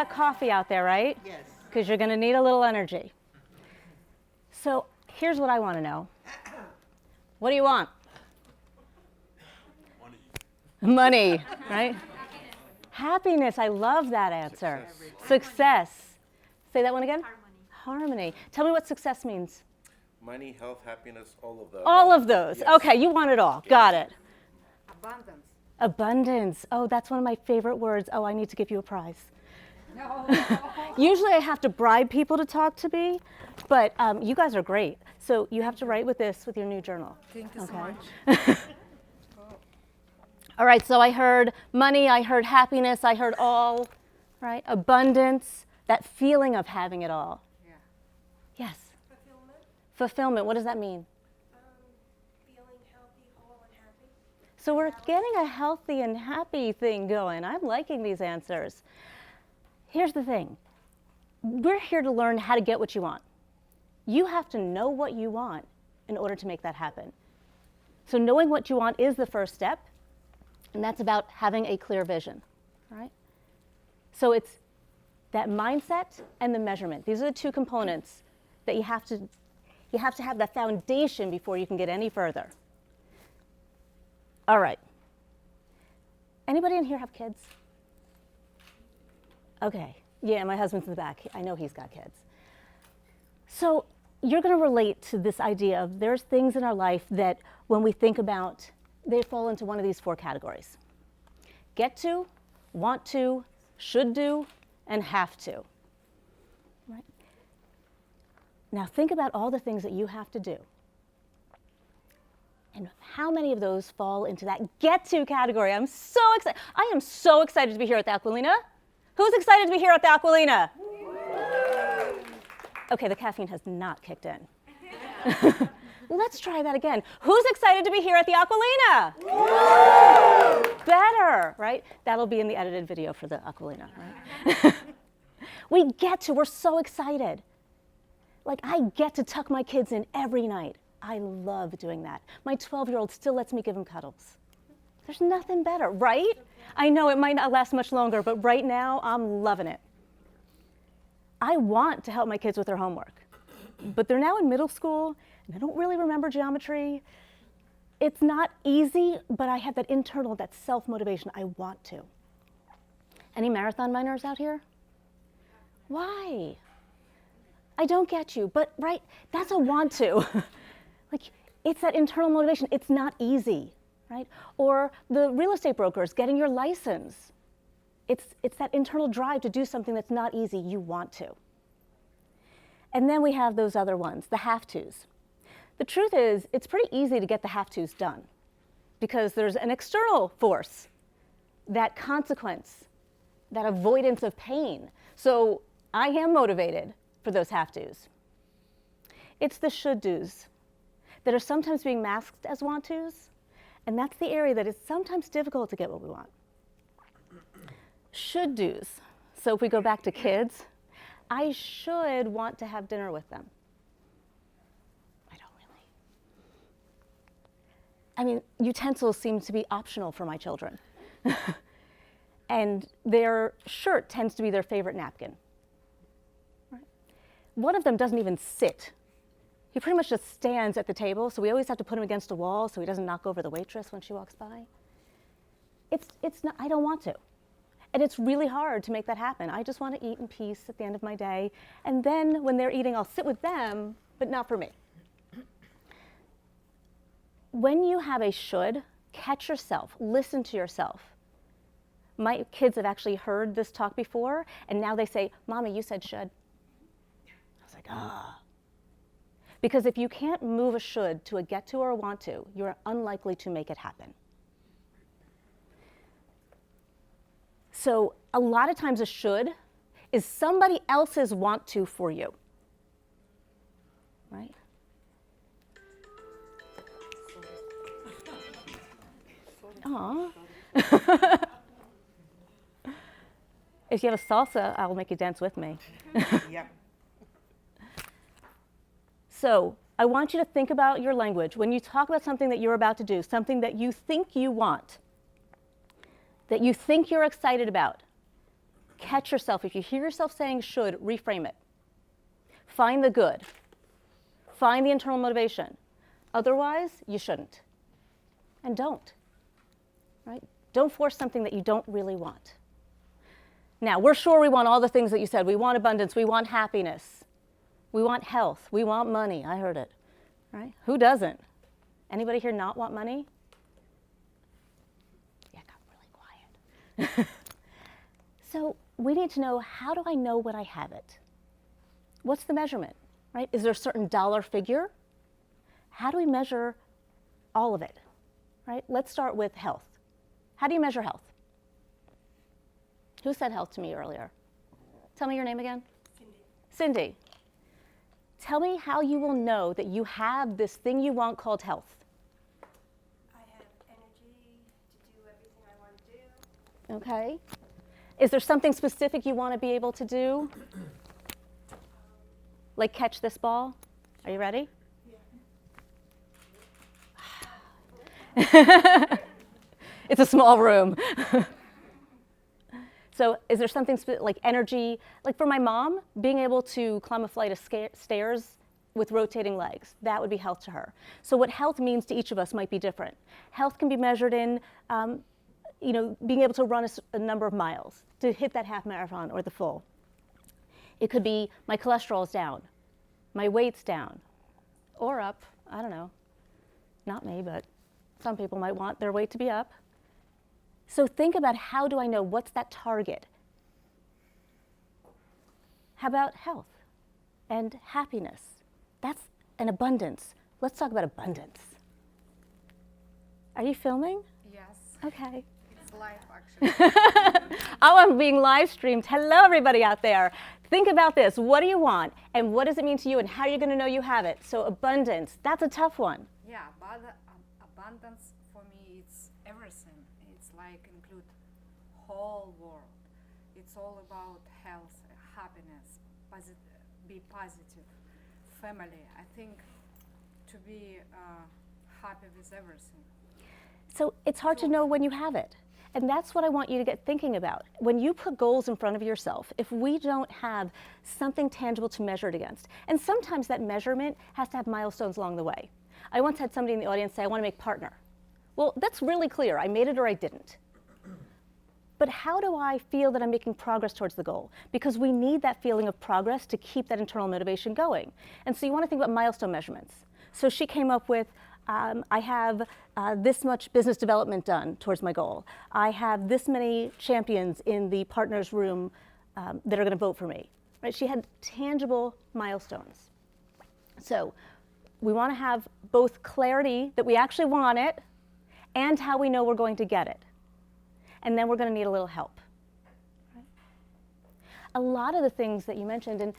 got coffee out there, right? Yes. Because you're going to need a little energy. So here's what I want to know. What do you want? Money, right? Happiness. I love that answer. Success. Say that one again. Harmony. Tell me what success means. Money, health, happiness, all of those. All of those. Yes. Okay, you want it all. Yes. Got it. Abundance. Abundance. Oh, that's one of my favorite words. Oh, I need to give you a prize. No. Usually I have to bribe people to talk to me, but you guys are great. So you have to write with this with your new journal. Thank you so much. All right, so I heard money, I heard happiness, I heard all, right? Abundance, that feeling of having it all. Yeah. Yes. Fulfillment. Fulfillment, what does that mean? Feeling healthy, whole, and happy. So we're getting a healthy and happy thing going. I'm liking these answers. Here's the thing. We're here to learn how to get what you want. You have to know what you want in order to make that happen. So knowing what you want is the first step, and that's about having a clear vision, right? So it's that mindset and the measurement. These are the two components that you have to have the foundation before you can get any further. All right. Anybody in here have kids? Okay. Yeah, my husband's in the back. I know he's got kids. So you're going to relate to this idea of there's things in our life that when we think about, they fall into one of these four categories. Get to, want to, should do, and have to. Right? Now think about all the things that you have to do. And how many of those fall into that get to category? I'm so excited. I am so excited to be here at the Aquilina. Who's excited to be here at the Aquilina? Okay, the caffeine has not kicked in. Let's try that again. Who's excited to be here at the Aquilina? Better, right? That'll be in the edited video for the Aquilina, right? We're so excited. Like, I get to tuck my kids in every night. I love doing that. My 12-year-old still lets me give him cuddles. There's nothing better, right? I know it might not last much longer, but right now, I'm loving it. I want to help my kids with their homework, but they're now in middle school, and they don't really remember geometry. It's not easy, but I have that internal, that self-motivation. I want to. Any marathon runners out here? Why? I don't get you, but right, that's a want to. Like, it's that internal motivation. It's not easy, right? Or the real estate brokers getting your license. It's that internal drive to do something that's not easy. You want to. And then we have those other ones, the have-tos. The truth is, it's pretty easy to get the have-tos done because there's an external force, that consequence, that avoidance of pain. So I am motivated for those have-tos. It's the should-dos that are sometimes being masked as want-tos, and that's the area that is sometimes difficult to get what we want. Should-dos. So if we go back to kids, I should want to have dinner with them. I don't really. I mean, utensils seem to be optional for my children. And their shirt tends to be their favorite napkin. Right? One of them doesn't even sit. He pretty much just stands at the table, so we always have to put him against a wall so he doesn't knock over the waitress when she walks by. It's not, I don't want to. And it's really hard to make that happen. I just want to eat in peace at the end of my day. And then when they're eating, I'll sit with them, but not for me. When you have a should, catch yourself, listen to yourself. My kids have actually heard this talk before, and now they say, Mommy, you said should. I was like, ah. Because if you can't move a should to a get to or a want to, you're unlikely to make it happen. So a lot of times a should is somebody else's want to for you, right? Aw. If you have a salsa, I'll make you dance with me. Yep. So I want you to think about your language. When you talk about something that you're about to do, something that you think you want, that you think you're excited about, Catch yourself. If you hear yourself saying should, reframe it. Find the good. Find the internal motivation. Otherwise, you shouldn't. And don't. Right? Don't force something that you don't really want. Now, we're sure we want all the things that you said. We want abundance. We want happiness. We want health. We want money. I heard it. Right? Who doesn't? Anybody here not want money? Yeah, it got really quiet. So we need to know, how do I know when I have it? What's the measurement? Right? Is there a certain dollar figure? How do we measure all of it? Right? Let's start with health. How do you measure health? Who said health to me earlier? Tell me your name again. Cindy. Tell me how you will know that you have this thing you want called health. I have energy to do everything I want to do. Okay. Is there something specific you want to be able to do? Like catch this ball? Are you ready? Yeah. It's a small room. So is there something like energy, like for my mom, being able to climb a flight of stairs with rotating legs, that would be health to her. So what health means to each of us might be different. Health can be measured in, being able to run a number of miles, to hit that half marathon or the full. It could be my cholesterol's down, my weight's down, or up, I don't know. Not me, but some people might want their weight to be up. So think about, how do I know what's that target? How about health and happiness? That's an abundance. Let's talk about abundance. Are you filming? Yes. Okay. It's live, actually. Oh, I'm being live streamed. Hello, everybody out there. Think about this. What do you want? And what does it mean to you? And how are you going to know you have it? So abundance, that's a tough one. Yeah, but abundance for me, it's everything. It's like include whole world. It's all about health, happiness, be positive, family. I think to be happy with everything. So it's hard to know when you have it. And that's what I want you to get thinking about. When you put goals in front of yourself, if we don't have something tangible to measure it against, and sometimes that measurement has to have milestones along the way. I once had somebody in the audience say, I want to make partner. Well, that's really clear. I made it or I didn't. But how do I feel that I'm making progress towards the goal? Because we need that feeling of progress to keep that internal motivation going. And so you want to think about milestone measurements. So she came up with, I have this much business development done towards my goal. I have this many champions in the partners room that are going to vote for me. Right? She had tangible milestones. So we want to have both clarity that we actually want it and how we know we're going to get it. And then we're going to need a little help. Right? A lot of the things that you mentioned, and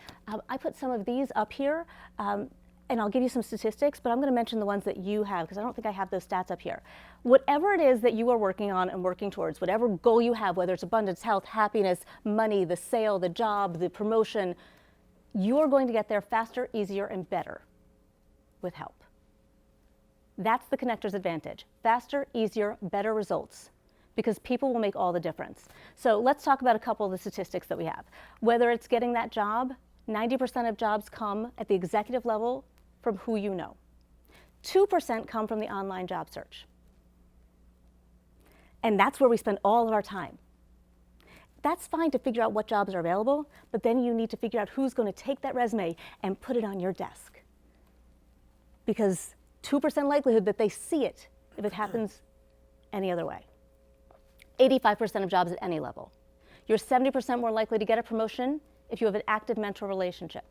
I put some of these up here, and I'll give you some statistics, but I'm going to mention the ones that you have, because I don't think I have those stats up here. Whatever it is that you are working on and working towards, whatever goal you have, whether it's abundance, health, happiness, money, the sale, the job, the promotion, you are going to get there faster, easier, and better with help. That's the connector's advantage. Faster, easier, better results, because people will make all the difference. So let's talk about a couple of the statistics that we have. Whether it's getting that job, 90% of jobs come at the executive level from who you know. 2% come from the online job search. And that's where we spend all of our time. That's fine to figure out what jobs are available, but then you need to figure out who's going to take that resume and put it on your desk. Because 2% likelihood that they see it if it happens any other way. 85% of jobs at any level. You're 70% more likely to get a promotion if you have an active mentor relationship.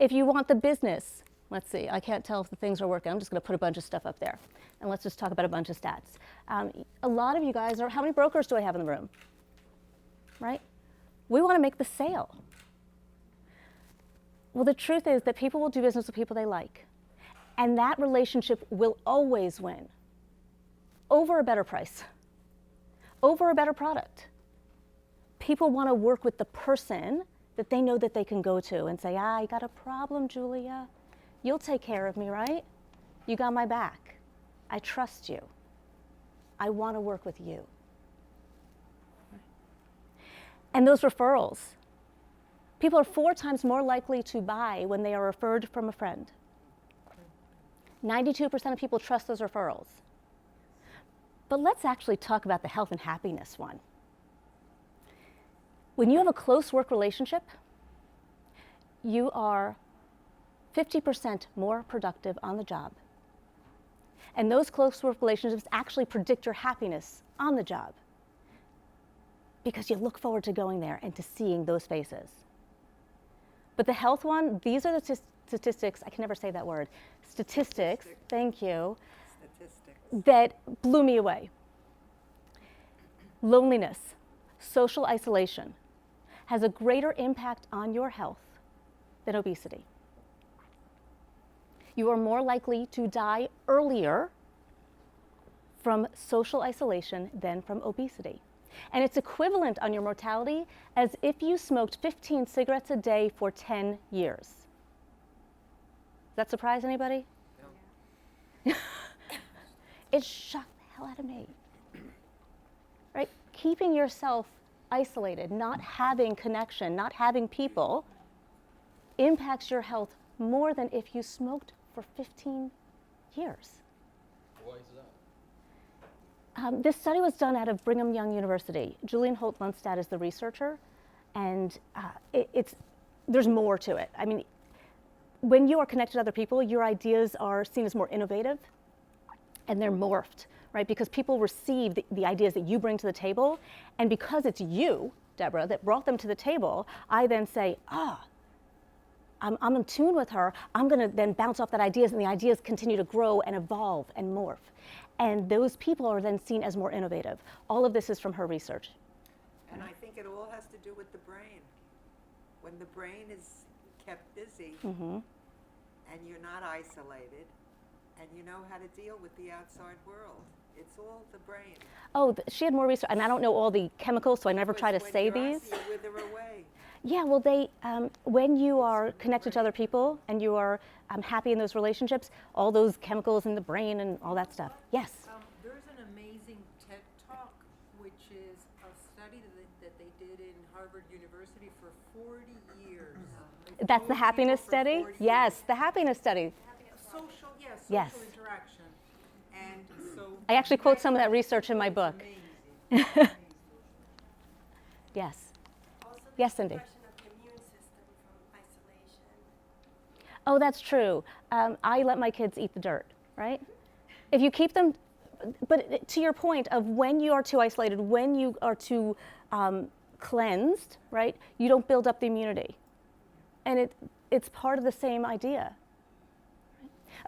If you want the business, let's see, I can't tell if the things are working. I'm just going to put a bunch of stuff up there. And let's just talk about a bunch of stats. A lot of you guys are, how many brokers do I have in the room? Right? We want to make the sale. Well, the truth is that people will do business with people they like. And that relationship will always win over a better price, over a better product. People want to work with the person that they know that they can go to and say, I got a problem, Julia. You'll take care of me, right? You got my back. I trust you. I want to work with you. And those referrals. People are 4 times more likely to buy when they are referred from a friend. 92% of people trust those referrals. But let's actually talk about the health and happiness one. When you have a close work relationship, you are 50% more productive on the job. And those close work relationships actually predict your happiness on the job because you look forward to going there and to seeing those faces. But the health one, these are the statistics, I can never say that word, statistics, thank you, that blew me away. Loneliness, social isolation has a greater impact on your health than obesity. You are more likely to die earlier from social isolation than from obesity. And it's equivalent on your mortality as if you smoked 15 cigarettes a day for 10 years. Does that surprise anybody? No. It shocked the hell out of me. Right? Keeping yourself isolated, not having connection, not having people, impacts your health more than if you smoked for 15 years. Why is that? This study was done out of Brigham Young University. Julian Holt-Lundstad is the researcher, and there's more to it. I mean, when you are connected to other people, your ideas are seen as more innovative, and they're morphed, right? Because people receive the ideas that you bring to the table, and because it's you, Deborah, that brought them to the table, I then say, I'm in tune with her, I'm gonna then bounce off that ideas, and the ideas continue to grow and evolve and morph. And those people are then seen as more innovative. All of this is from her research. And I think it all has to do with the brain. When the brain is kept busy and you're not isolated and you know how to deal with the outside world, it's all the brain. Oh, she had more research, and I don't know all the chemicals, so I never try to say these. You wither away. Yeah, well, when you are connected to other people and you are happy in those relationships, all those chemicals in the brain and all that stuff. Yes? There's an amazing TED Talk, which is a study that they did in Harvard University for 40 years. That's the happiness study? Yes, the happiness study. Social, yes, Yes. social interaction. And so I actually quote some of that research in my book. amazing. Yes. Also, the Yes, Cindy. suppression of the immune system from isolation. Oh, that's true. I let my kids eat the dirt, right? If you keep them, but to your point of when you are too isolated, when you are too cleansed, right, you don't build up the immunity. And it's part of the same idea.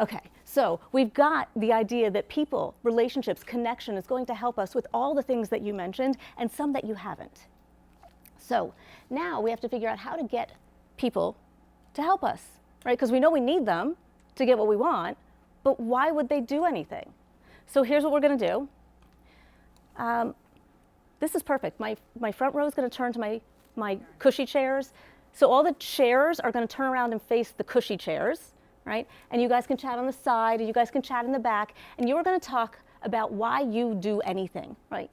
Okay, so we've got the idea that people, relationships, connection is going to help us with all the things that you mentioned and some that you haven't. So now we have to figure out how to get people to help us, right? Because we know we need them to get what we want, but why would they do anything? So here's what we're going to do. This is perfect. My front row is going to turn to my cushy chairs. So all the chairs are going to turn around and face the cushy chairs, right? And you guys can chat on the side, and you guys can chat in the back, and you are going to talk about why you do anything, right?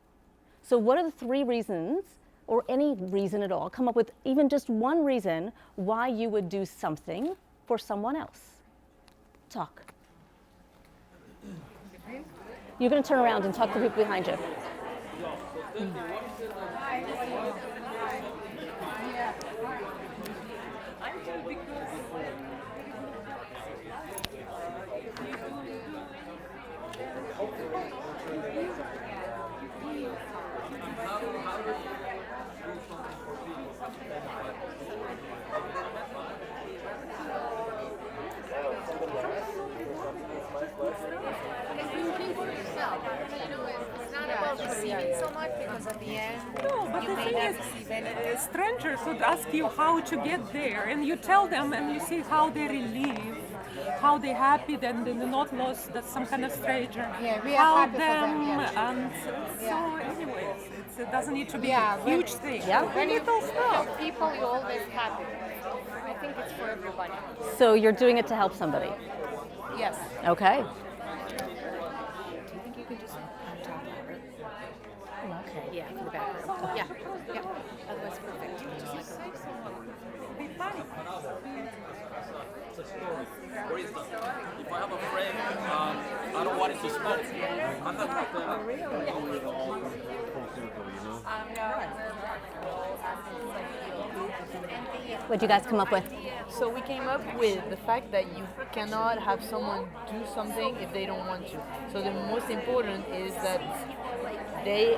So what are the 3 reasons, or any reason at all, come up with even just one reason why you would do something for someone else. Talk. You're going to turn around and talk to the people behind you. No, but the thing is, strangers would ask you how to get there, and you tell them, and you see how they relieve, how they happy, then they're not lost. That's some kind of stranger. Yeah, we are Help happy for them, yeah. and so, anyways, it doesn't need to be Yeah, a huge thing. Yeah. When you Little stuff. help people, you always happy. I think it's for everybody. So you're doing it to help somebody. Yes. Okay. Yeah, for the back room. Yeah, yeah. Otherwise, a story. For instance, if I have a friend, I don't want him to smoke. I have like What'd you guys come up with? So we came up with the fact that you cannot have someone do something if they don't want to. So the most important is that they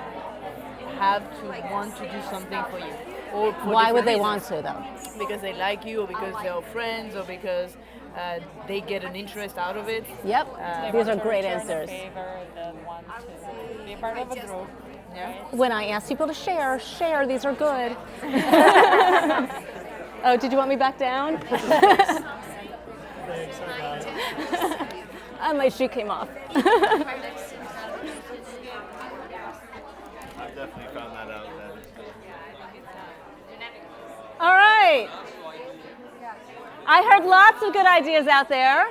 have to want to do something for you. Or for Why would different they reasons. want to, though? Because they like you, or because they're friends, or because they get an interest out of it. Yep, these are great answers. Favor, the want to be a part of a group. Yeah. When I ask people to share, these are good. Oh, did you want me back down? My shoe came off. I definitely found that out then. All right. I heard lots of good ideas out there.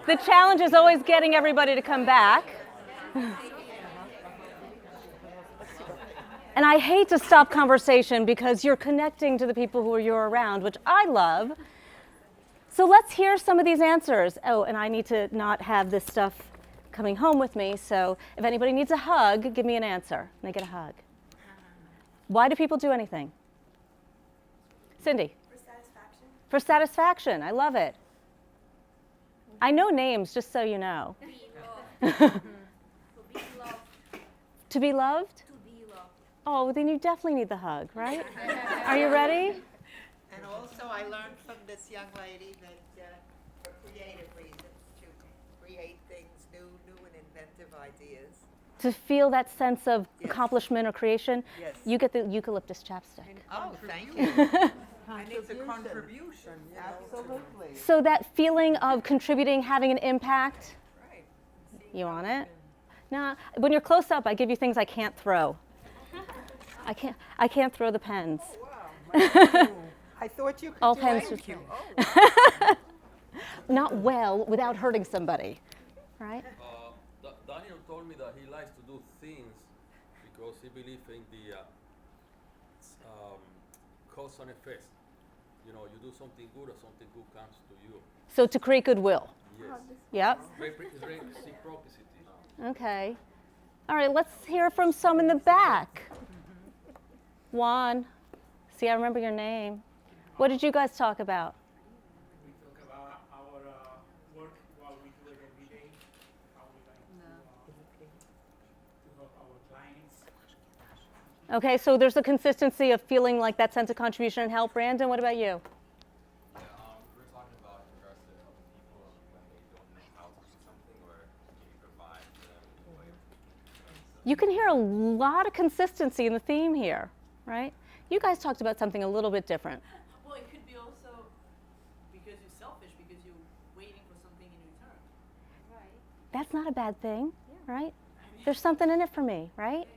The challenge is always getting everybody to come back. And I hate to stop conversation because you're connecting to the people who you're around, which I love. So let's hear some of these answers. Oh, and I need to not have this stuff coming home with me. So if anybody needs a hug, give me an answer. And I get a hug. Why do people do anything? Cindy? For satisfaction. For satisfaction. I love it. I know names, just so you know. To be loved? Oh, then you definitely need the hug, right? Are you ready? And also, I learned from this young lady that for creative reasons, to create things, new and inventive ideas. To feel that sense of Yes. accomplishment or creation, Yes. you get the eucalyptus chapstick. Oh, thank you. And it's a contribution, you know. Absolutely. So that feeling of contributing, having an impact, Right. you want it? Nah, when you're close up, I give you things I can't throw. I can't throw the pens. I thought you could All do pens it. just not well without hurting somebody, right? Daniel told me that he likes to do things because he believes in the cause and effect. You know, you do something good or something good comes to you. So to create goodwill. Yes. Yep. Reciprocity. Okay. All right, let's hear from some in the back. Juan. See, I remember your name. What did you guys talk about? We talk about our work while we do it every day, how we like to help our clients. Okay, so there's a consistency of feeling like that sense of contribution and help. Brandon, what about you? Yeah, we were talking about in regards to helping people when they don't know how to do something, or can you provide for them in a way. You can hear a lot of consistency in the theme here, right? You guys talked about something a little bit different. Well, it could be also because you're selfish, because you're waiting for something in return. Right. That's not a bad thing, right? There's something in it for me, right?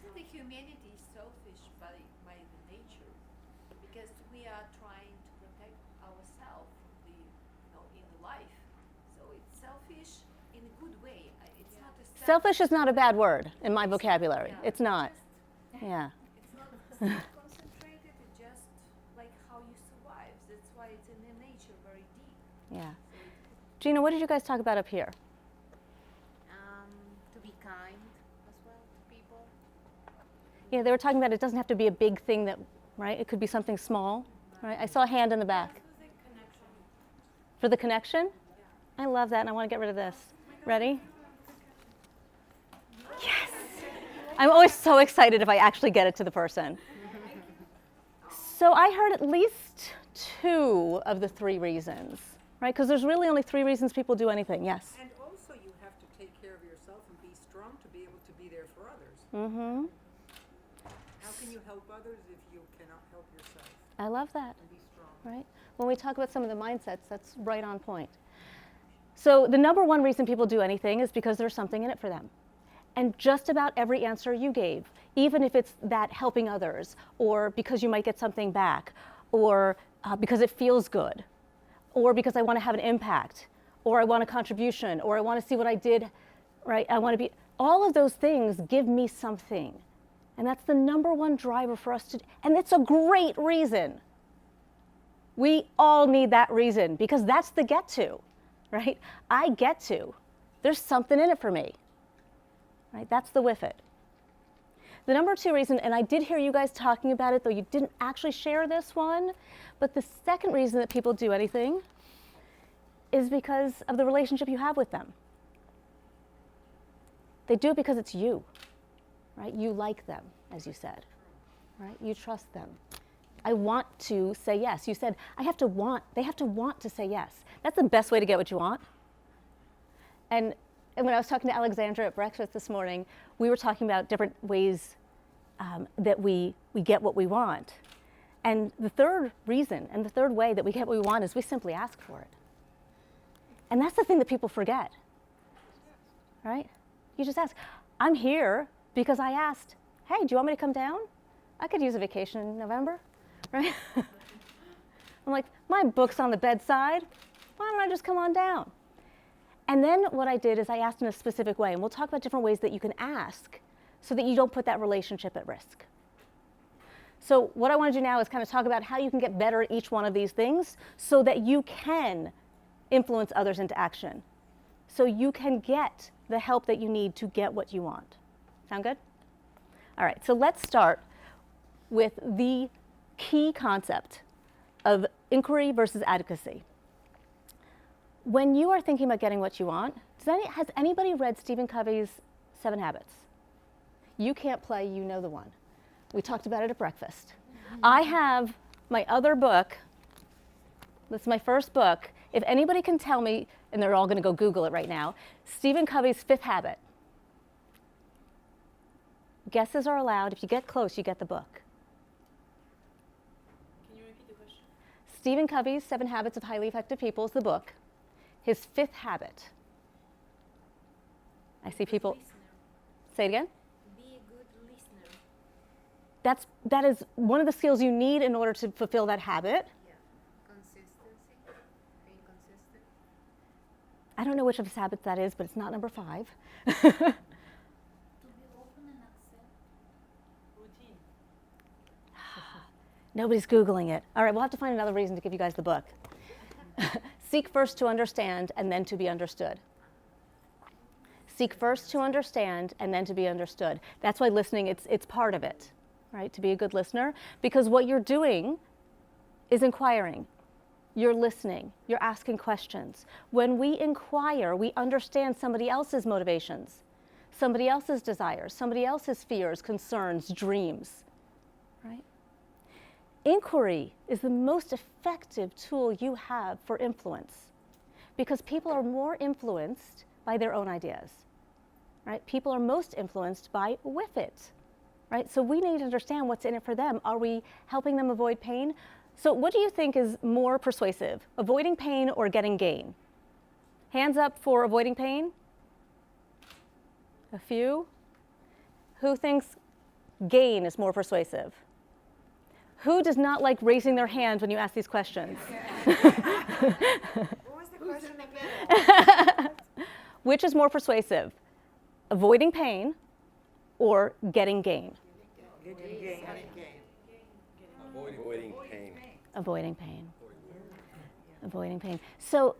So the humanity is selfish by the nature, because we are trying to protect ourselves in the life. So it's selfish in a good way. It's not a Selfish is not a bad word in my vocabulary. It's not. Yeah. It's not concentrated. It's just like how you survive. That's why it's in the nature very deep. Yeah. Gina, what did you guys talk about up here? To be kind as well to people. Yeah, they were talking about it doesn't have to be a big thing that, right? It could be something small, right? I saw a hand in the back. For the connection? I love that, and I want to get rid of this. Ready? Yes! I'm always so excited if I actually get it to the person. So I heard at least 2 of the 3 reasons, right? Because there's really only 3 reasons people do anything. Yes? And also you have to take care of yourself and be strong to be able to be there for others. Mm-hmm. How can you help others if you cannot help yourself? I love that. And be strong. Right? When we talk about some of the mindsets, that's right on point. So the number 1 reason people do anything is because there's something in it for them. And just about every answer you gave, even if it's that helping others, or because you might get something back, or because it feels good, or because I want to have an impact, or I want a contribution, or I want to see what I did, right? I want to be, all of those things give me something. And that's the number 1 driver for us to, and it's a great reason. We all need that reason because that's the get to, right? I get to. There's something in it for me, right? That's the with it. The number 2 reason, and I did hear you guys talking about it, though you didn't actually share this one, but the second reason that people do anything is because of the relationship you have with them. They do it because it's you, right? You like them, as you said, right? You trust them. I want to say yes. You said, they have to want to say yes. That's the best way to get what you want. And when I was talking to Alexandra at breakfast this morning, we were talking about different ways that we get what we want. And the third reason and the third way that we get what we want is we simply ask for it. And that's the thing that people forget, right? You just ask. I'm here because I asked, hey, do you want me to come down? I could use a vacation in November, right? I'm like, my book's on the bedside. Why don't I just come on down? And then what I did is I asked in a specific way, and we'll talk about different ways that you can ask so that you don't put that relationship at risk. So what I want to do now is kind of talk about how you can get better at each one of these things so that you can influence others into action, so you can get the help that you need to get what you want. Sound good? All right, so let's start with the key concept of inquiry versus advocacy. When you are thinking about getting what you want, has anybody read Stephen Covey's 7 Habits? You can't play, you know the one. We talked about it at breakfast. I have my other book. This is my first book. If anybody can tell me, and they're all going to go Google it right now, Stephen Covey's 5th Habit. Guesses are allowed. If you get close, you get the book. Can you repeat the question? Stephen Covey's 7 Habits of Highly Effective People is the book. His 5th habit. I see people. Say it again. Be a good listener. That is one of the skills you need in order to fulfill that habit. Yeah. Consistency. Being consistent. I don't know which of his habits that is, but it's not number 5. To be open and accept. Routine. Nobody's Googling it. All right, we'll have to find another reason to give you guys the book. Seek first to understand and then to be understood. Seek first to understand and then to be understood. That's why listening, it's part of it, right? To be a good listener, because what you're doing is inquiring. You're listening. You're asking questions. When we inquire, we understand somebody else's motivations, somebody else's desires, somebody else's fears, concerns, dreams, right? Inquiry is the most effective tool you have for influence because people are more influenced by their own ideas, right? People are most influenced by with it, right? So we need to understand what's in it for them. Are we helping them avoid pain? So what do you think is more persuasive, avoiding pain or getting gain? Hands up for avoiding pain. A few. Who thinks gain is more persuasive? Who does not like raising their hand when you ask these questions? What was the question again? Which is more persuasive, avoiding pain or getting gain? Getting gain. Avoiding pain. Avoiding pain. Avoiding pain. So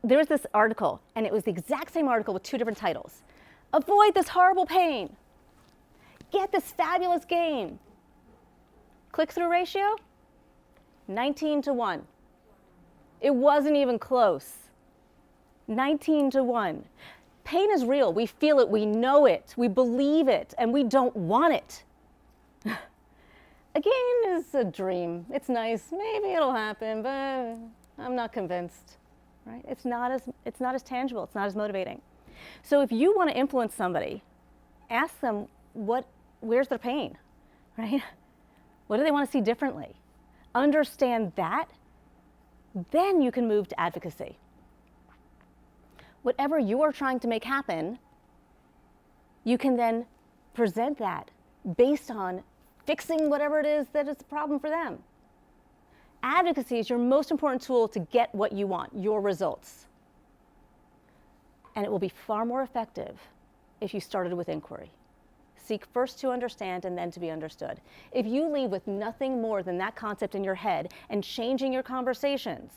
there was this article, and it was the exact same article with 2 different titles. Avoid this horrible pain. Get this fabulous gain. Click-through ratio, 19-1. It wasn't even close. 19-1. Pain is real. We feel it, we know it, we believe it, and we don't want it. A gain is a dream. It's nice. Maybe it'll happen, but I'm not convinced. Right? It's not as tangible. It's not as motivating. So if you want to influence somebody, ask them where's their pain, right? What do they want to see differently? Understand that, then you can move to advocacy. Whatever you are trying to make happen, you can then present that based on fixing whatever it is that is a problem for them. Advocacy is your most important tool to get what you want, your results. And it will be far more effective if you started with inquiry. Seek first to understand and then to be understood. If you leave with nothing more than that concept in your head and changing your conversations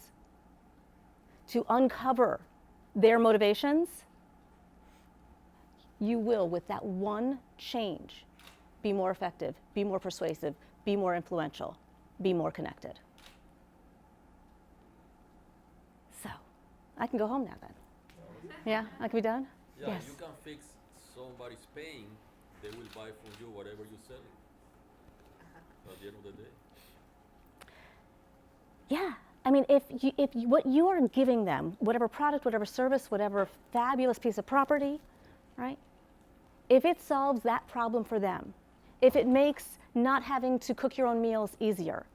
to uncover their motivations, you will, with that one change, be more effective, be more persuasive, be more influential, be more connected. So, I can go home now then. Yeah, I can be done? Yeah, Yes. you can fix somebody's pain, they will buy from you whatever you're selling at the end of the day. Yeah, I mean, if what you are giving them, whatever product, whatever service, whatever fabulous piece of property, right? If it solves that problem for them, if it makes not having to cook your own meals easier,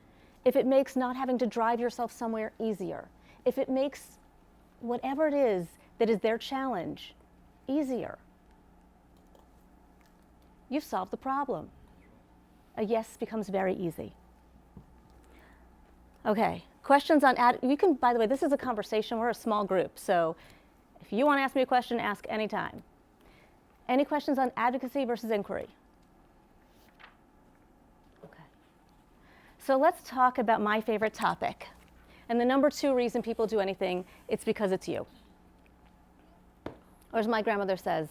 if it makes not having to drive yourself somewhere easier, if it makes whatever it is that is their challenge easier, you've solved the problem. A yes becomes very easy. Okay, questions on you can, by the way, this is a conversation, we're a small group, so if you want to ask me a question, ask anytime. Any questions on advocacy versus inquiry? Okay. So let's talk about my favorite topic. And the number 2 reason people do anything, it's because it's you. Or as my grandmother says,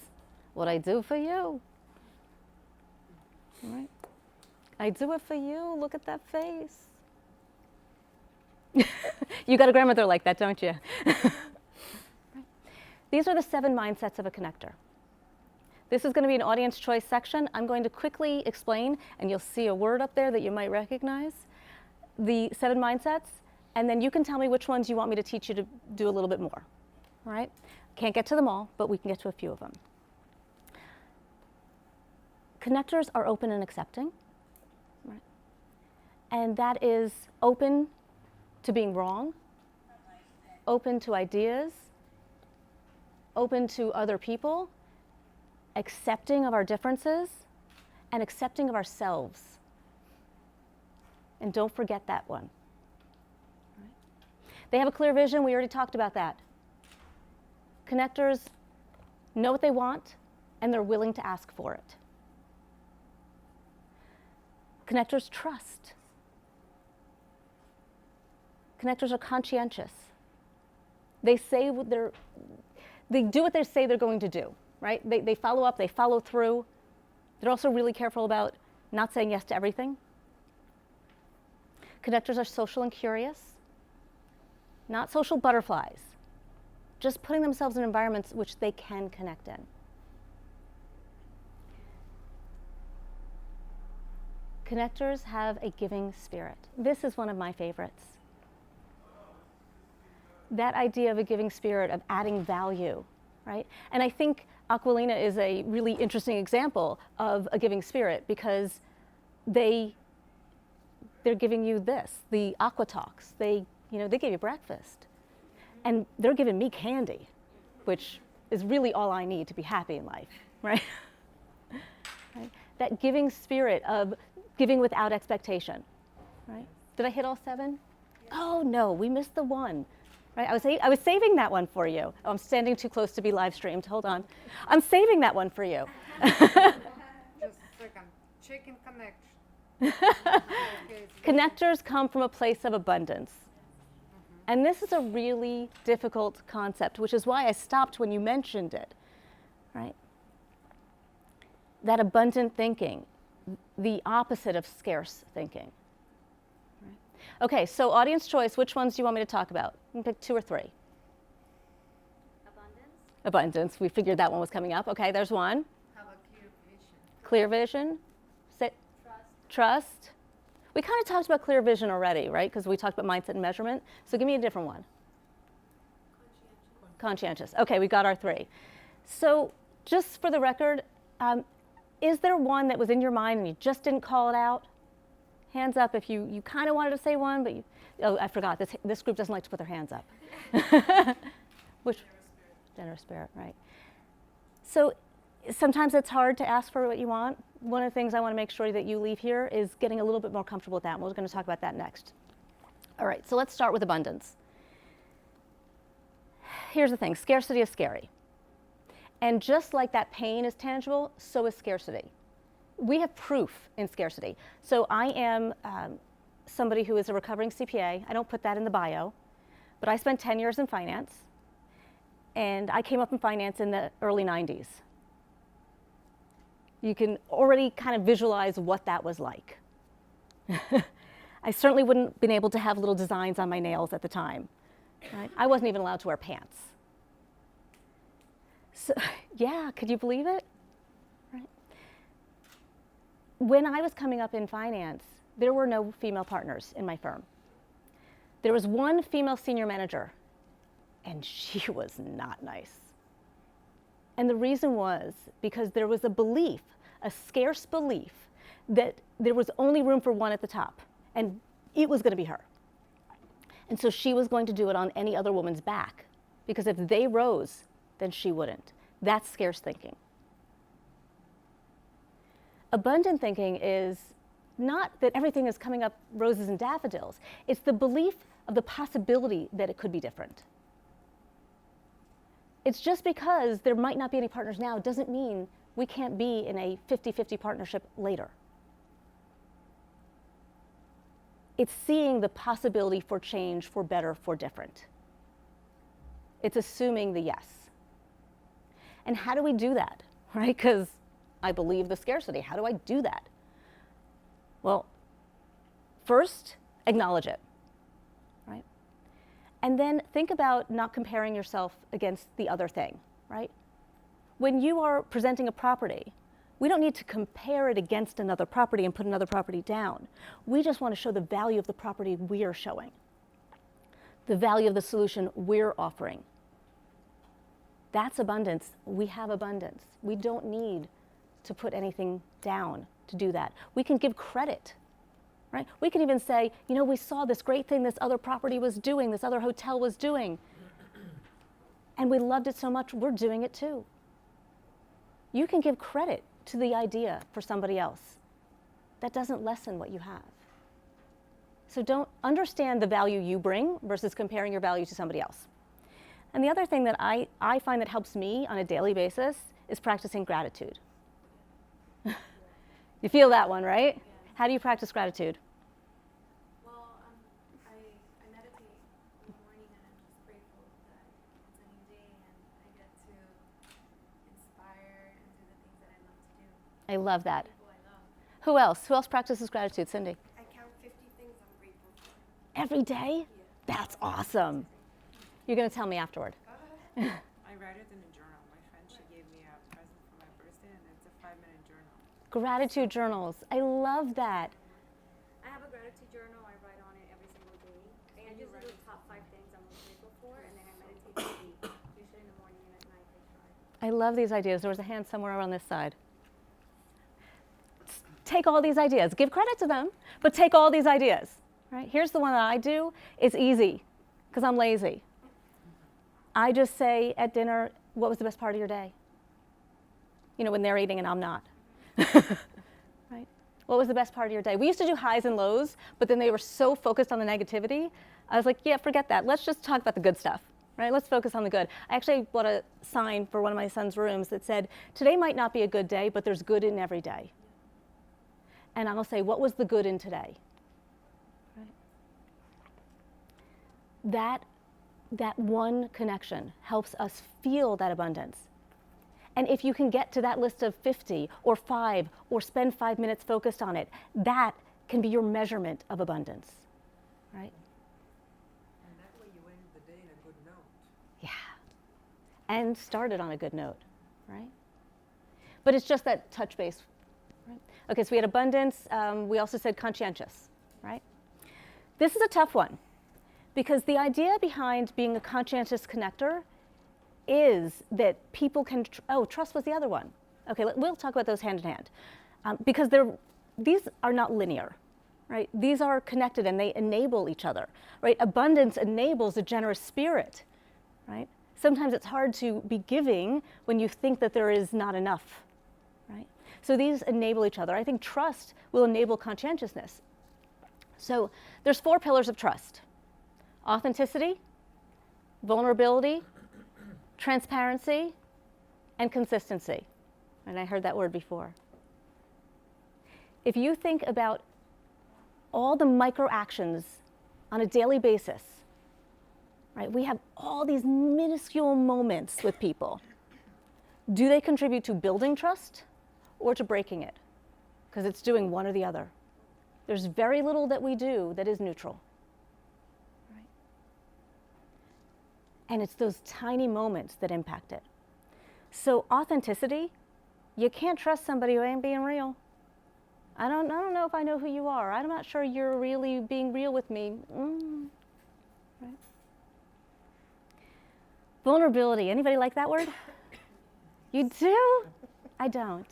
what I do for you. Right? I do it for you, look at that face. You got a grandmother like that, don't you? Right. These are the 7 mindsets of a connector. This is going to be an audience choice section. I'm going to quickly explain, and you'll see a word up there that you might recognize, the 7 mindsets, and then you can tell me which ones you want me to teach you to do a little bit more. All right? Can't get to them all, but we can get to a few of them. Connectors are open and accepting, right? And that is open to being wrong, open to ideas, open to other people, accepting of our differences, and accepting of ourselves. And don't forget that one. Right? They have a clear vision. We already talked about that. Connectors know what they want, and they're willing to ask for it. Connectors trust. Connectors are conscientious. They say they do what they say they're going to do, right? They follow up, they follow through. They're also really careful about not saying yes to everything. Connectors are social and curious, not social butterflies, just putting themselves in environments which they can connect in. Connectors have a giving spirit. This is one of my favorites. That idea of a giving spirit, of adding value, right? And I think Aquilina is a really interesting example of a giving spirit because they're giving you this, the AcquaTalks. They gave you breakfast. And they're giving me candy, which is really all I need to be happy in life, right? Right? That giving spirit of giving without expectation, right? Did I hit all 7? Oh no, we missed the one. Right? I was saving that one for you. Oh, I'm standing too close to be live streamed. Hold on. I'm saving that one for you. Just a second. Checking connection. Connectors come from a place of abundance. And this is a really difficult concept, which is why I stopped when you mentioned it, right? That abundant thinking, the opposite of scarce thinking. Okay, so audience choice, which ones do you want me to talk about? You can pick 2 or 3. Abundance, we figured that one was coming up. Okay, there's one. Have a clear vision. Clear vision. Trust. We kind of talked about clear vision already, right? Because we talked about mindset and measurement. So give me a different one. Conscientious. Okay, we got our 3. So just for the record, is there one that was in your mind and you just didn't call it out? Hands up if you kind of wanted to say one, but oh, I forgot. This group doesn't like to put their hands up. Which? Generous spirit, right. So sometimes it's hard to ask for what you want. One of the things I want to make sure that you leave here is getting a little bit more comfortable with that. And we're going to talk about that next. All right, so let's start with abundance. Here's the thing, scarcity is scary. And just like that pain is tangible, so is scarcity. we have proof in scarcity. So I am somebody who is a recovering CPA. I don't put that in the bio, but I spent 10 years in finance, and I came up in finance in the early 90s. You can already kind of visualize what that was like. I certainly wouldn't have been able to have little designs on my nails at the time. Right? I wasn't even allowed to wear pants. So, yeah, could you believe it? Right? When I was coming up in finance, there were no female partners in my firm. There was one female senior manager, and she was not nice. And the reason was because there was a belief, a scarce belief, that there was only room for one at the top, and it was going to be her. And so she was going to do it on any other woman's back, because if they rose, then she wouldn't. That's scarce thinking. Abundant thinking is not that everything is coming up roses and daffodils. It's the belief of the possibility that it could be different. It's just because there might not be any partners now doesn't mean we can't be in a 50-50 partnership later. It's seeing the possibility for change, for better, for different. It's assuming the yes. And how do we do that, right? Because I believe the scarcity. How do I do that? Well, first, acknowledge it, right? And then think about not comparing yourself against the other thing, right? When you are presenting a property, we don't need to compare it against another property and put another property down. We just want to show the value of the property we are showing, the value of the solution we're offering. That's abundance. We have abundance. We don't need to put anything down to do that. We can give credit, right? We can even say, you know, we saw this great thing this other property was doing, this other hotel was doing, and we loved it so much, we're doing it too. You can give credit to the idea for somebody else. That doesn't lessen what you have. So don't understand the value you bring versus comparing your value to somebody else. And the other thing that I find that helps me on a daily basis is practicing gratitude. You feel that one, right? Yeah. How do you practice gratitude? Well, I meditate in the morning, and I'm just grateful that it's a new day and I get to inspire and do the things that I love to do. I love that. People I love. Who else? Who else practices gratitude? Cindy? I count 50 things I'm grateful for. Every day? Yeah. That's awesome. You're going to tell me afterward. I write it in a journal. My friend, she gave me a present for my birthday, and it's a 5-minute journal. Gratitude journals. I love that. I have a gratitude journal. I write on it every single day. I usually do top 5 things I'm most grateful for, and then I meditate daily, usually in the morning and at night I try. I love these ideas. There was a hand somewhere on this side. Take all these ideas. Give credit to them, but take all these ideas. Right? Here's the one that I do. It's easy, because I'm lazy. I just say at dinner, what was the best part of your day? You know, when they're eating and I'm not. Right? What was the best part of your day? We used to do highs and lows, but then they were so focused on the negativity. I was like, yeah, forget that. Let's just talk about the good stuff, right? Let's focus on the good. I actually bought a sign for one of my son's rooms that said, today might not be a good day, but there's good in every day. And I'll say, what was the good in today? Right? That one connection helps us feel that abundance. And if you can get to that list of 50 or 5 or spend 5 minutes focused on it, that can be your measurement of abundance, right? And that way you end the day in a good note. Yeah. And started on a good note, right? But it's just that touch base, right? Okay, so we had abundance. We also said conscientious, right? This is a tough one. Because the idea behind being a conscientious connector is that people can, trust was the other one. Okay, we'll talk about those hand in hand. Because these are not linear, right? These are connected and they enable each other, right? Abundance enables a generous spirit, right? Sometimes it's hard to be giving when you think that there is not enough, right? So these enable each other. I think trust will enable conscientiousness. So there's 4 pillars of trust. Authenticity, vulnerability, transparency, and consistency. And I heard that word before. if you think about all the micro actions on a daily basis, right? We have all these minuscule moments with people. Do they contribute to building trust or to breaking it? Because it's doing one or the other. There's very little that we do that is neutral. Right? And it's those tiny moments that impact it. So authenticity, you can't trust somebody who ain't being real. I don't know if I know who you are. I'm not sure you're really being real with me. Right? Vulnerability, anybody like that word? You do? I don't.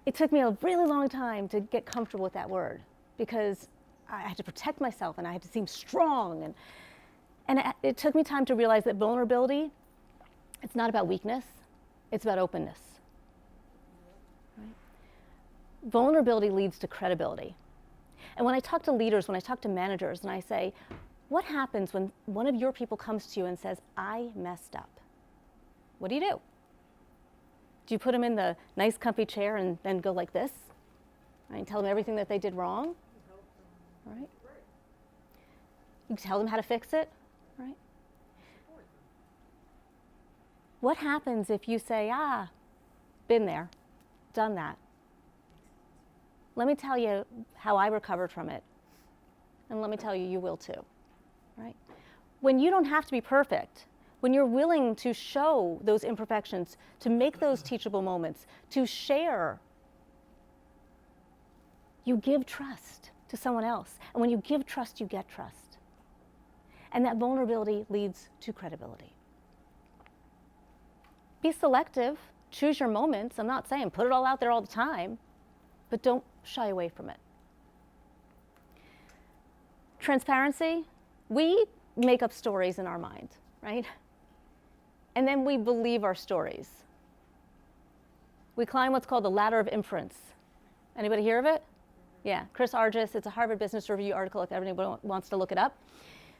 It took me a really long time to get comfortable with that word because I had to protect myself and I had to seem strong. And it took me time to realize that vulnerability, it's not about weakness, it's about openness. Right? Vulnerability leads to credibility. And when I talk to leaders, when I talk to managers, and I say, what happens when one of your people comes to you and says, I messed up? What do you do? Do you put them in the nice comfy chair and then go like this? Right? And tell them everything that they did wrong? Right? You tell them how to fix it? Right? What happens if you say, been there, done that? Let me tell you how I recovered from it. And let me tell you, you will too. Right? When you don't have to be perfect, when you're willing to show those imperfections, to make those teachable moments, to share, you give trust to someone else. And when you give trust, you get trust. And that vulnerability leads to credibility. Be selective, choose your moments. I'm not saying put it all out there all the time, but don't shy away from it. Transparency, we make up stories in our mind, right? And then we believe our stories. We climb what's called the ladder of inference. Anybody hear of it? Yeah, Chris Argyris, it's a Harvard Business Review article if anybody wants to look it up.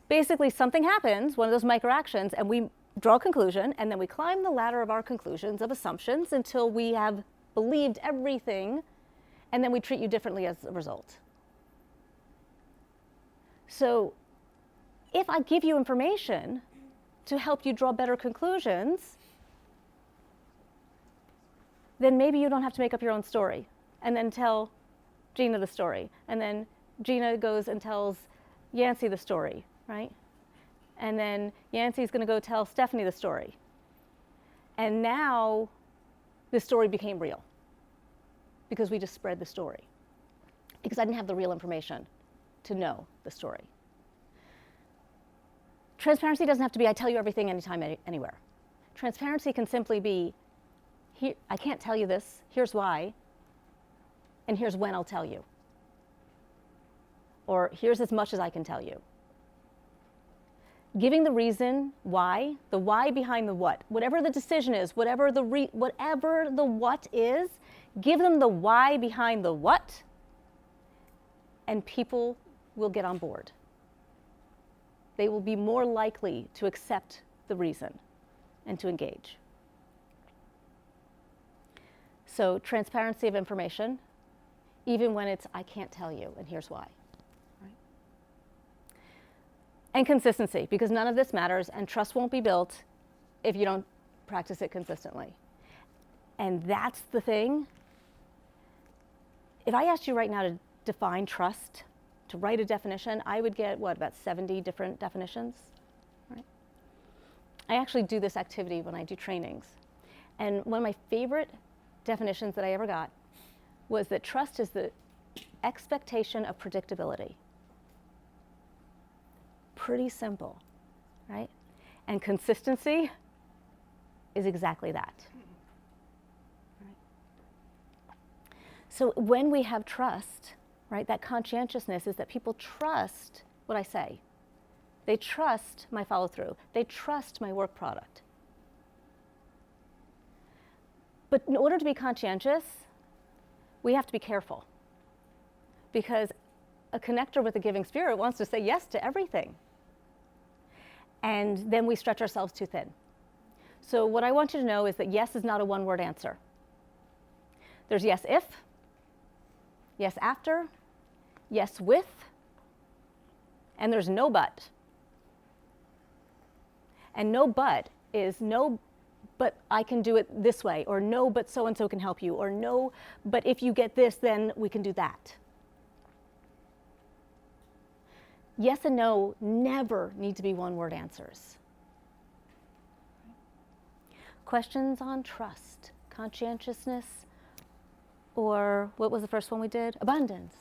Basically, something happens, one of those microactions, and we draw a conclusion, and then we climb the ladder of our conclusions, of assumptions, until we have believed everything, and then we treat you differently as a result. So if I give you information to help you draw better conclusions, then maybe you don't have to make up your own story and then tell Gina the story. And then Gina goes and tells Yancey the story, right? And then Yancey's going to go tell Stephanie the story. And now the story became real because we just spread the story. Because I didn't have the real information to know the story. Transparency doesn't have to be, I tell you everything anytime, anywhere. Transparency can simply be, here, I can't tell you this, here's why, and here's when I'll tell you. Or here's as much as I can tell you. Giving the reason why, the why behind the what. Whatever the decision is, whatever the what is, give them the why behind the what, and people will get on board. They will be more likely to accept the reason and to engage. So transparency of information, even when it's, I can't tell you, and here's why. Right? And consistency, because none of this matters, and trust won't be built if you don't practice it consistently. And that's the thing. If I asked you right now to define trust, to write a definition, I would get, about 70 different definitions, right? I actually do this activity when I do trainings. And one of my favorite definitions that I ever got was that trust is the expectation of predictability. Pretty simple, right? And consistency is exactly that. Right? So when we have trust, right, that conscientiousness is that people trust what I say. They trust my follow-through. They trust my work product. But in order to be conscientious, we have to be careful. Because a connector with a giving spirit wants to say yes to everything. And then we stretch ourselves too thin. So what I want you to know is that yes is not a one-word answer. There's yes if, yes after, yes with, and there's no but. And no but is no, but I can do it this way, or no, but so-and-so can help you, or no, but if you get this, then we can do that. Yes and no never need to be one-word answers. Questions on trust, conscientiousness, or what was the first one we did? Abundance.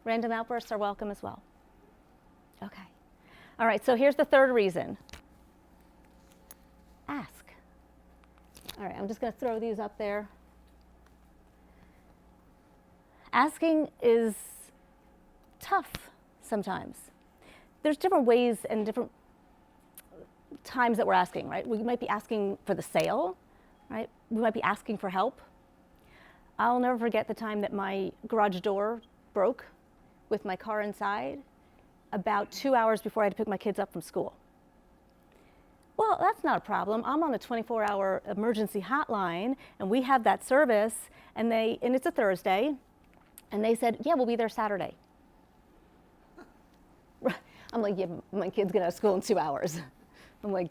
Random outbursts are welcome as well. Okay. All right, so here's the third reason. Ask. All right, I'm just going to throw these up there. Asking is tough sometimes. There's different ways and different times that we're asking, right? We might be asking for the sale, right? We might be asking for help. I'll never forget the time that my garage door broke with my car inside about 2 hours before I had to pick my kids up from school. Well, that's not a problem. I'm on a 24-hour emergency hotline, and we have that service, and it's a Thursday, and they said, yeah, we'll be there Saturday. I'm like, yeah, my kids get out of school in 2 hours. I'm like,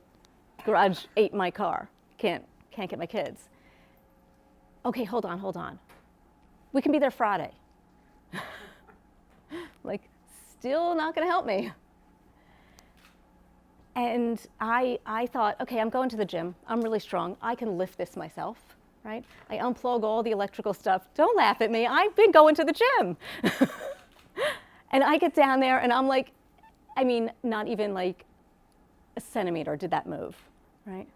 garage ate my car. Can't get my kids. Okay, hold on. We can be there Friday. Like, still not going to help me. And I thought, okay, I'm going to the gym. I'm really strong. I can lift this myself, right? I unplug all the electrical stuff. Don't laugh at me. I've been going to the gym. And I get down there, and I'm like, I mean, not even like a centimeter did that move, right?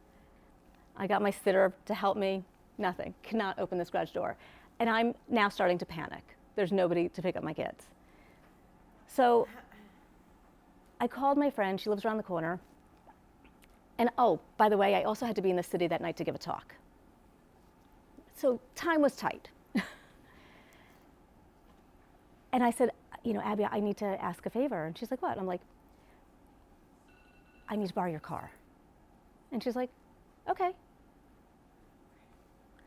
I got my sitter to help me. Nothing. Cannot open this garage door. And I'm now starting to panic. There's nobody to pick up my kids. So I called my friend. She lives around the corner. And oh, by the way, I also had to be in the city that night to give a talk. So time was tight. And I said, you know, Abby, I need to ask a favor. And she's like, what? And I'm like, I need to borrow your car. And she's like, okay.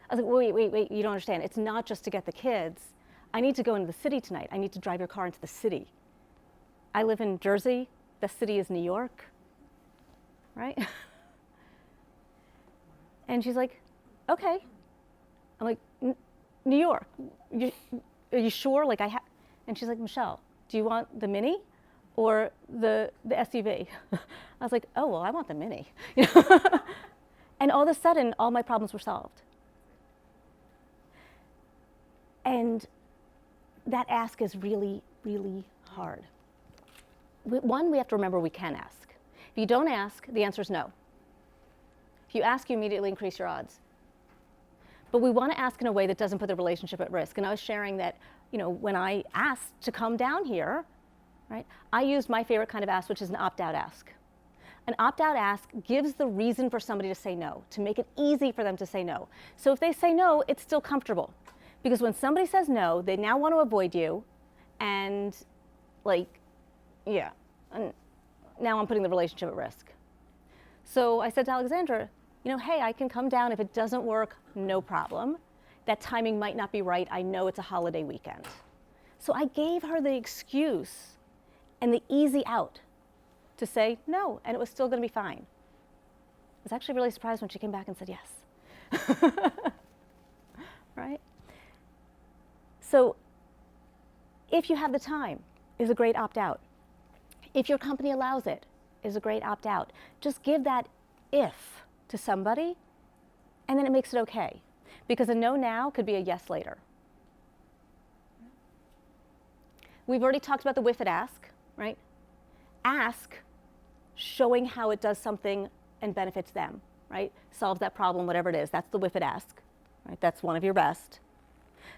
I was like, wait, you don't understand. It's not just to get the kids. I need to go into the city tonight. I need to drive your car into the city. I live in Jersey. The city is New York, right? And she's like, okay. I'm like, New York, are you sure? Like and she's like, Michelle, do you want the Mini or the SUV? I was like, oh, well, I want the Mini. And all of a sudden, all my problems were solved. And that ask is really, really hard. One, we have to remember we can ask. If you don't ask, the answer is no. If you ask, you immediately increase your odds. But we want to ask in a way that doesn't put the relationship at risk. And I was sharing that, you know, when I asked to come down here, right, I used my favorite kind of ask, which is an opt-out ask. An opt-out ask gives the reason for somebody to say no, to make it easy for them to say no. So if they say no, it's still comfortable. Because when somebody says no, they now want to avoid you, and like, yeah, and now I'm putting the relationship at risk. So I said to Alexandra, you know, hey, I can come down. If it doesn't work, no problem. That timing might not be right. I know it's a holiday weekend. So I gave her the excuse and the easy out to say no, and it was still going to be fine. I was actually really surprised when she came back and said yes. Right? So if you have the time, is a great opt-out. If your company allows it, is a great opt-out. Just give that if to somebody, and then it makes it okay. Because a no now could be a yes later. We've already talked about the with it ask, right? Ask, showing how it does something and benefits them, right? Solves that problem, whatever it is. That's the with it ask, right? That's one of your best.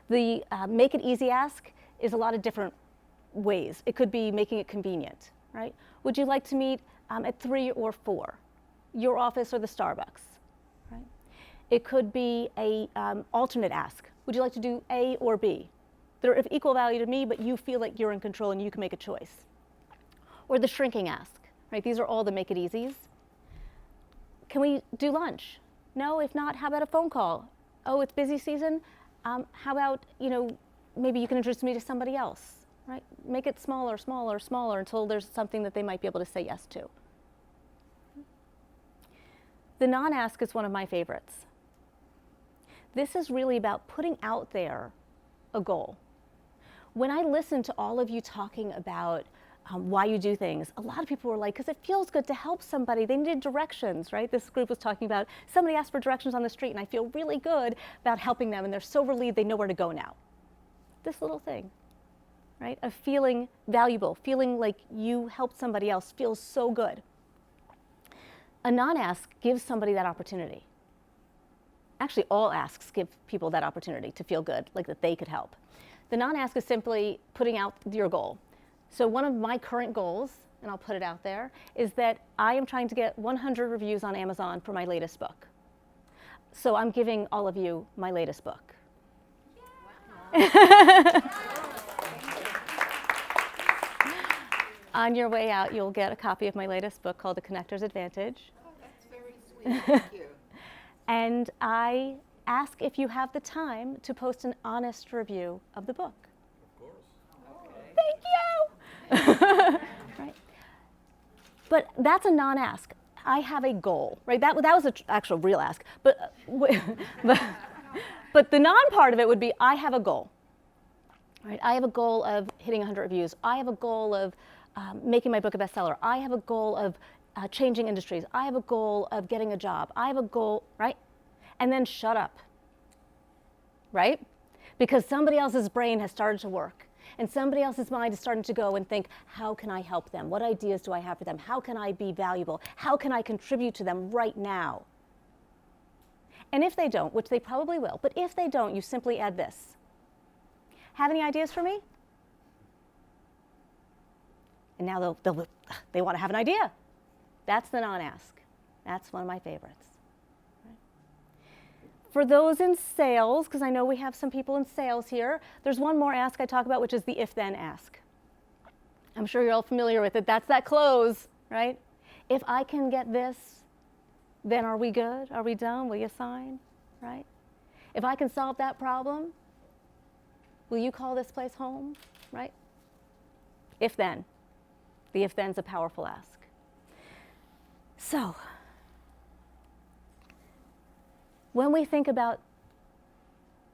The make it easy ask is a lot of different ways. It could be making it convenient, right? Would you like to meet at 3 or 4? Your office or the Starbucks, right? It could be a alternate ask. Would you like to do A or B? They're of equal value to me, but you feel like you're in control and you can make a choice. Or the shrinking ask, right? These are all the make it easies. Can we do lunch? No, if not, how about a phone call? oh, it's busy season. How about, maybe you can introduce me to somebody else, right? Make it smaller, smaller, smaller until there's something that they might be able to say yes to. The non-ask is one of my favorites. This is really about putting out there a goal. When I listen to all of you talking about why you do things, a lot of people were like, because it feels good to help somebody. They needed directions, right? This group was talking about somebody asked for directions on the street, and I feel really good about helping them, and they're so relieved they know where to go now. This little thing, right? Of feeling valuable, feeling like you helped somebody else feels so good. A non-ask gives somebody that opportunity. Actually, all asks give people that opportunity to feel good, like that they could help. The non-ask is simply putting out your goal. So one of my current goals, and I'll put it out there, is that I am trying to get 100 reviews on Amazon for my latest book. So I'm giving all of you my latest book. On your way out, you'll get a copy of my latest book called The Connector's Advantage. Oh, that's very sweet. Thank you. And I ask if you have the time to post an honest review of the book. Of course. Thank you. Right? But that's a non-ask. I have a goal, right? That was an actual real ask. But the non part of it would be I have a goal. Right? I have a goal of hitting 100 reviews. I have a goal of making my book a bestseller. I have a goal of changing industries. I have a goal of getting a job. I have a goal, right? And then shut up, right? Because somebody else's brain has started to work. And somebody else's mind is starting to go and think, how can I help them? What ideas do I have for them? How can I be valuable? How can I contribute to them right now? And if they don't, which they probably will, but if they don't, you simply add this. Have any ideas for me? And now they want to have an idea. That's the non-ask. That's one of my favorites. Right? For those in sales, because I know we have some people in sales here, there's one more ask I talk about, which is the if-then ask. I'm sure you're all familiar with it. That's that close, right? If I can get this, then are we good? Are we done? Will you sign? Right? If I can solve that problem, will you call this place home? Right? If-then. The if-then's a powerful ask. So, when we think about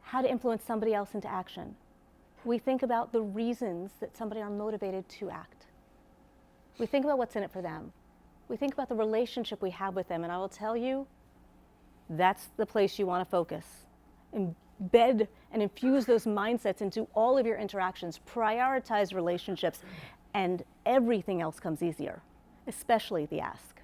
how to influence somebody else into action, we think about the reasons that somebody are motivated to act. We think about what's in it for them. We think about the relationship we have with them, and I will tell you, that's the place you want to focus. Embed and infuse those mindsets into all of your interactions. Prioritize relationships, and everything else comes easier, especially the ask.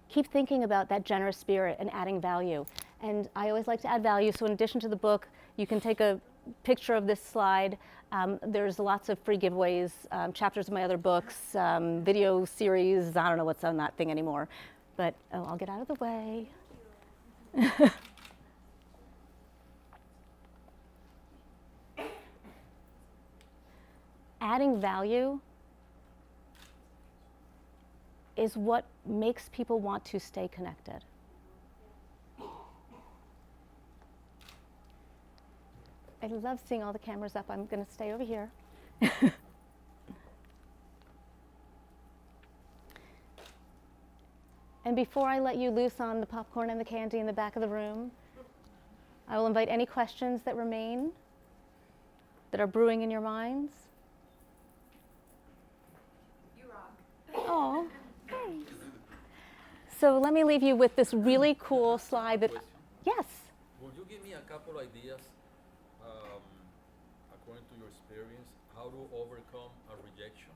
Keep thinking about that generous spirit and adding value. And I always like to add value, so in addition to the book, you can take a picture of this slide. There's lots of free giveaways, chapters of my other books, video series. I don't know what's on that thing anymore, but I'll get out of the way. Adding value is what makes people want to stay connected. I love seeing all the cameras up. I'm going to stay over here. And before I let you loose on the popcorn and the candy in the back of the room, I will invite any questions that remain, that are brewing in your minds. You rock. Oh, thanks. So let me leave you with this really cool slide that, yes? Would you give me a couple ideas, according to your experience, how to overcome a rejection?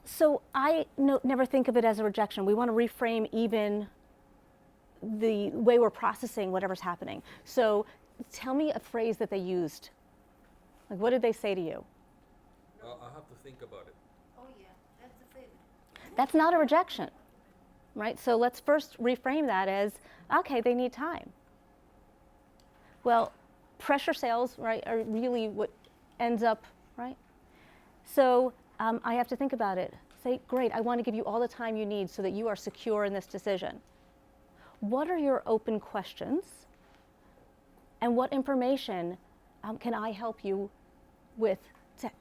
So I never think of it as a rejection. We want to reframe even the way we're processing whatever's happening. So tell me a phrase that they used. Like, what did they say to you? I have to think about it. Oh yeah, that's the favorite. That's not a rejection, right? So let's first reframe that as, okay, they need time. Well, pressure sales, right, are really what ends up, right? So I have to think about it. Say, great, I want to give you all the time you need so that you are secure in this decision. what are your open questions? And what information can I help you with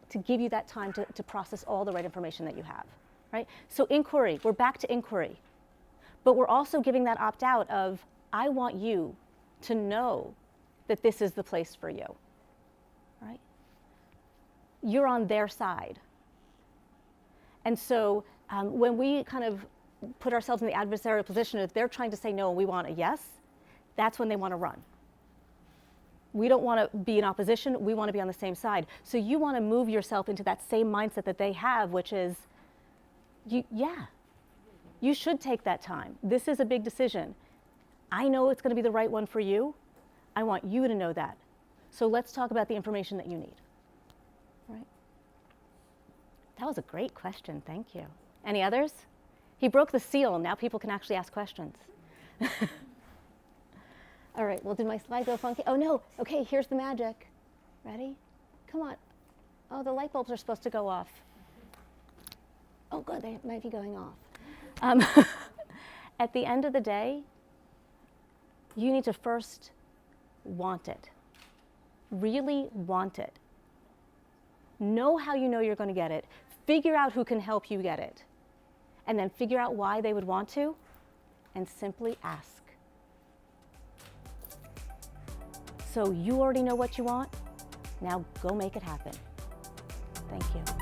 to give you that time to process all the right information that you have, right? So inquiry, we're back to inquiry. But we're also giving that opt-out of, I want you to know that this is the place for you, right? You're on their side. And so when we kind of put ourselves in the adversarial position, if they're trying to say no and we want a yes, that's when they want to run. We don't want to be in opposition, we want to be on the same side. So you want to move yourself into that same mindset that they have, which is, you should take that time. This is a big decision. I know it's going to be the right one for you. I want you to know that. So let's talk about the information that you need. Right? That was a great question, thank you. Any others? He broke the seal, now people can actually ask questions. All right, well, did my slide go funky? Oh no, okay, here's the magic. Ready? Come on. Oh, the light bulbs are supposed to go off. Oh good, they might be going off. At the end of the day, you need to first want it. Really want it. Know how you know you're going to get it. Figure out who can help you get it. And then figure out why they would want to, and simply ask. So you already know what you want. Now go make it happen. Thank you.